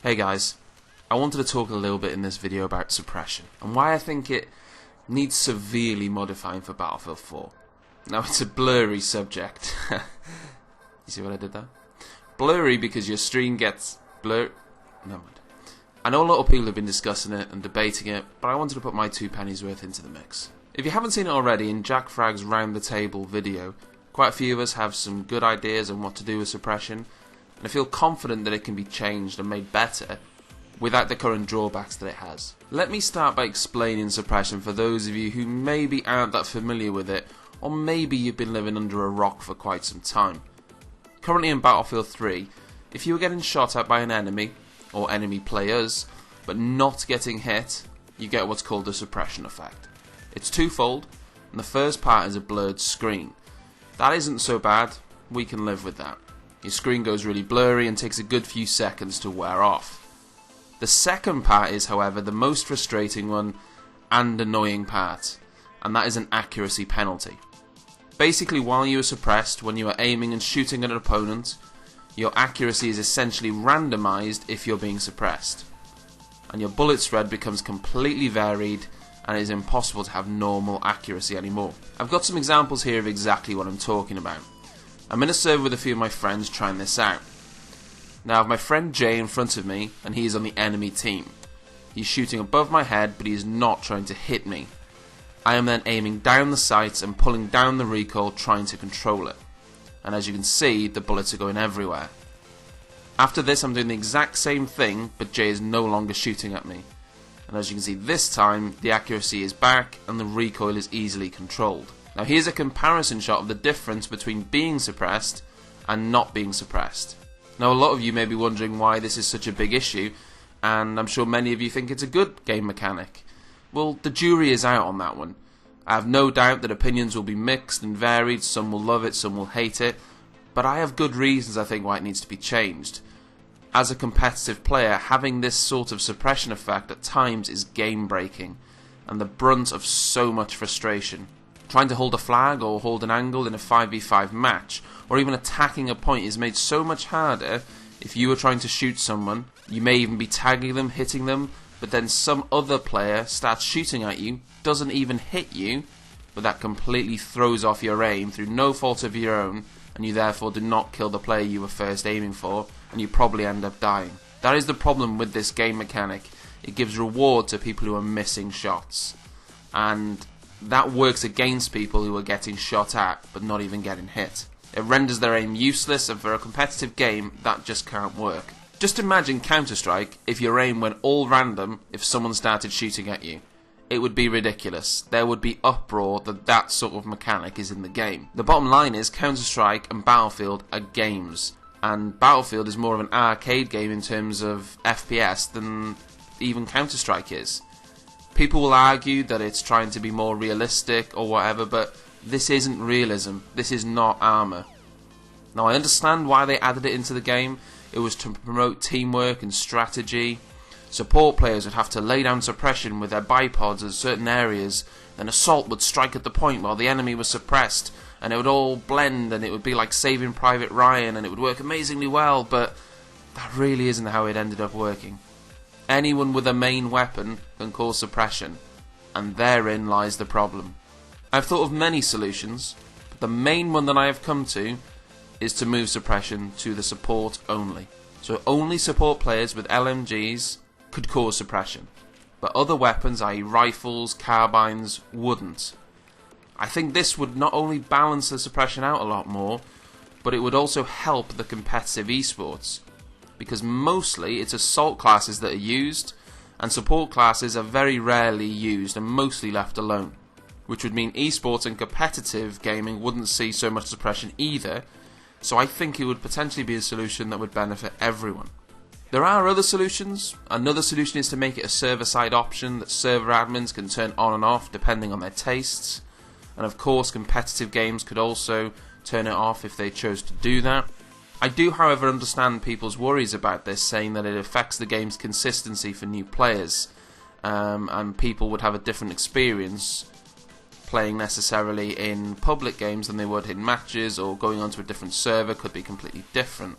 Hey guys, I wanted to talk a little bit in this video about suppression and why I think it needs severely modifying for Battlefield 4. Now it's a blurry subject. You see what I did there? Blurry because your stream gets blurred. Never mind. I know a lot of people have been discussing it and debating it, but I wanted to put my 2 pennies worth into the mix. If you haven't seen it already, in Jack Fragg's Round the Table video, quite a few of us have some good ideas on what to do with suppression, and I feel confident that it can be changed and made better without the current drawbacks that it has. Let me start by explaining suppression for those of you who maybe aren't that familiar with it, or maybe you've been living under a rock for quite some time. Currently in Battlefield 3, if you were getting shot at by an enemy, or enemy players, but not getting hit, you get what's called the suppression effect. It's twofold, and the first part is a blurred screen. That isn't so bad, we can live with that. Your screen goes really blurry and takes a good few seconds to wear off. The second part is, however, the most frustrating one and annoying part, and that is an accuracy penalty. Basically, while you are suppressed, when you are aiming and shooting at an opponent, your accuracy is essentially randomized if you're being suppressed, and your bullet spread becomes completely varied and it is impossible to have normal accuracy anymore. I've got some examples here of exactly what I'm talking about. I'm in a server with a few of my friends trying this out. Now I have my friend Jay in front of me and he is on the enemy team. He's shooting above my head, but he is not trying to hit me. I am then aiming down the sights and pulling down the recoil, trying to control it. And as you can see, the bullets are going everywhere. After this, I'm doing the exact same thing, but Jay is no longer shooting at me. And as you can see, this time the accuracy is back and the recoil is easily controlled. Now here's a comparison shot of the difference between being suppressed and not being suppressed. Now a lot of you may be wondering why this is such a big issue, and I'm sure many of you think it's a good game mechanic. Well, the jury is out on that one. I have no doubt that opinions will be mixed and varied, some will love it, some will hate it, but I have good reasons I think why it needs to be changed. As a competitive player, having this sort of suppression effect at times is game breaking, and the brunt of so much frustration. Trying to hold a flag or hold an angle in a 5v5 match, or even attacking a point, is made so much harder if you are trying to shoot someone. You may even be tagging them, hitting them, but then some other player starts shooting at you, doesn't even hit you, but that completely throws off your aim through no fault of your own, and you therefore do not kill the player you were first aiming for, and you probably end up dying. That is the problem with this game mechanic. It gives reward to people who are missing shots, and that works against people who are getting shot at but not even getting hit. It renders their aim useless, and for a competitive game that just can't work. Just imagine Counter-Strike if your aim went all random if someone started shooting at you. It would be ridiculous. There would be uproar that that sort of mechanic is in the game. The bottom line is Counter-Strike and Battlefield are games, and Battlefield is more of an arcade game in terms of FPS than even Counter-Strike is. People will argue that it's trying to be more realistic or whatever, but this isn't realism. This is not armour. Now I understand why they added it into the game. It was to promote teamwork and strategy. Support players would have to lay down suppression with their bipods at certain areas, then assault would strike at the point while the enemy was suppressed, and it would all blend and it would be like Saving Private Ryan, and it would work amazingly well, but that really isn't how it ended up working. Anyone with a main weapon can cause suppression, and therein lies the problem. I've thought of many solutions, but the main one that I have come to is to move suppression to the support only. So only support players with LMGs could cause suppression, but other weapons, i.e. rifles, carbines, wouldn't. I think this would not only balance the suppression out a lot more, but it would also help the competitive esports, because mostly it's assault classes that are used, and support classes are very rarely used and mostly left alone, which would mean esports and competitive gaming wouldn't see so much suppression either, so I think it would potentially be a solution that would benefit everyone. There are other solutions. Another solution is to make it a server-side option that server admins can turn on and off depending on their tastes, and of course competitive games could also turn it off if they chose to do that. I do, however, understand people's worries about this, saying that it affects the game's consistency for new players, and people would have a different experience playing necessarily in public games than they would in matches, or going onto a different server could be completely different.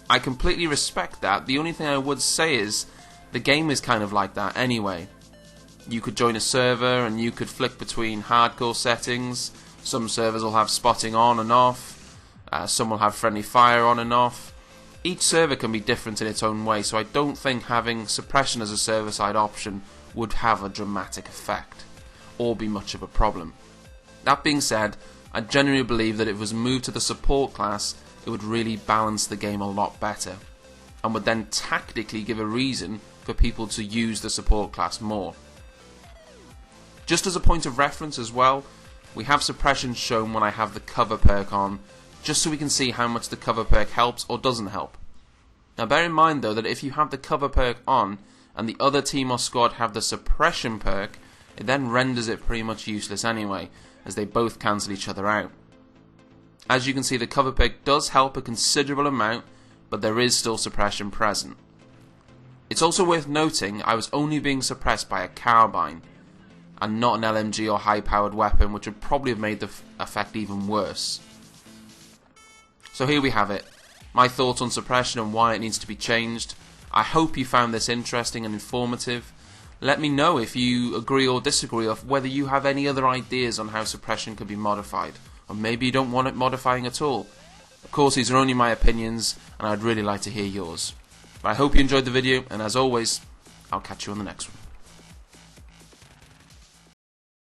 I completely respect that. The only thing I would say is the game is kind of like that anyway. You could join a server and you could flick between hardcore settings. Some servers will have spotting on and off. Some will have friendly fire on and off. Each server can be different in its own way, so I don't think having suppression as a server-side option would have a dramatic effect or be much of a problem. That being said, I genuinely believe that if it was moved to the support class, it would really balance the game a lot better, and would then tactically give a reason for people to use the support class more. Just as a point of reference as well, we have suppression shown when I have the cover perk on, just so we can see how much the cover perk helps or doesn't help. Now bear in mind though that if you have the cover perk on and the other team or squad have the suppression perk, it then renders it pretty much useless anyway, as they both cancel each other out. As you can see, the cover perk does help a considerable amount, but there is still suppression present. It's also worth noting I was only being suppressed by a carbine, and not an LMG or high powered weapon, which would probably have made the effect even worse. So here we have it, my thoughts on suppression and why it needs to be changed. I hope you found this interesting and informative. Let me know if you agree or disagree, or whether you have any other ideas on how suppression could be modified, or maybe you don't want it modifying at all. Of course, these are only my opinions, and I'd really like to hear yours. But I hope you enjoyed the video, and as always, I'll catch you on the next one.